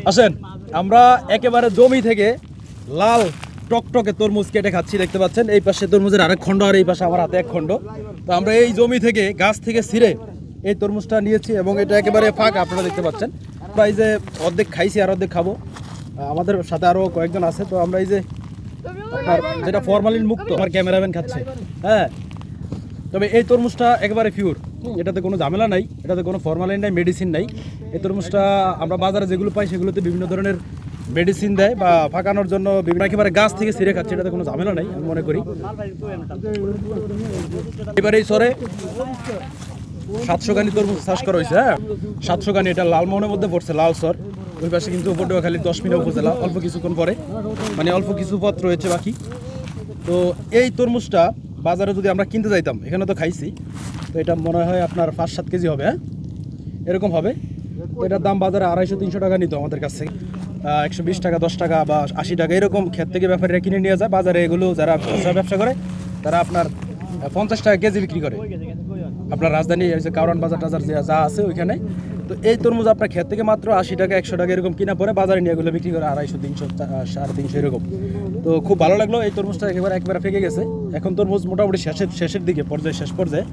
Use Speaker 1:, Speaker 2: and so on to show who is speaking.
Speaker 1: আসেন আমরা একেবারে জমি থেকে লাল টকটকে তরমুজ কেটে খাচ্ছি, দেখতে পাচ্ছেন এই পাশে তরমুজের আরেক খণ্ড আর এই পাশে আমার হাতে এক খণ্ড। তো আমরা এই জমি থেকে গাছ থেকে ছিঁড়ে এই তরমুজটা নিয়েছি এবং এটা একেবারে ফাঁক, আপনারা দেখতে পাচ্ছেন। আমরা এই যে অর্ধেক খাইছি আর অর্ধেক খাবো, আমাদের সাথে আরও কয়েকজন আছে। তো আমরা এই যে আপনার যেটা ফরমালিন মুক্ত, আমার ক্যামেরাম্যান খাচ্ছে, হ্যাঁ। তবে এই তরমুজটা একেবারে পিওর, এটাতে কোনো ঝামেলা নাই, এটাতে কোনো ফরমালিন নাই, মেডিসিন নাই। এই তরমুজটা আমরা বাজারে যেগুলো পাই সেগুলোতে বিভিন্ন ধরনের মেডিসিন দেয় বা ফাঁকানোর জন্য বিভিন্ন, একেবারে গাছ থেকে ছিঁড়ে খাচ্ছে, এটাতে কোনো ঝামেলা নাই আমি মনে করি। এবার এই সরে 700 গানি তরমুজ চাষ করা হয়েছে, হ্যাঁ 700 গানি। এটা লালমোহনের মধ্যে পড়ছে, লাল সর। ওই পাশে কিন্তু পটুয়াখালী 10 মিনিট উপজেলা, অল্প কিছুক্ষণ পরে, মানে অল্প কিছু পথ রয়েছে বাকি। তো এই তরমুজটা বাজারে যদি আমরা কিনতে যাইতাম, এখানে তো খাইছি, তো এটা মনে হয় আপনার 5-7 কেজি হবে, হ্যাঁ এরকম হবে। তো এটার দাম বাজারে 250-300 টাকা নিত আমাদের কাছ থেকে, 120 টাকা, 10 টাকা বা 80 টাকা এরকম ক্ষেত থেকে ব্যাপারীরা কিনে নিয়ে যায়। বাজারে এগুলো যারা ব্যবসা করে তারা আপনার 50 টাকা কেজি বিক্রি করে, আপনার রাজধানী কারওয়ান বাজার টাজার যা আছে ওইখানে। তো এই তরমুজ আপনার ক্ষেত থেকে মাত্র 80 টাকা 100 টাকা এরকম কিনা পরে বাজারে নিয়ে এগুলো বিক্রি করে 250, 300, 350 এরকম। তো খুব ভালো লাগলো, এই তরমুজটা একবারে ফেঁকে গেছে। এখন তরমুজ মোটামুটি শেষের দিকে, শেষ পর্যায়ে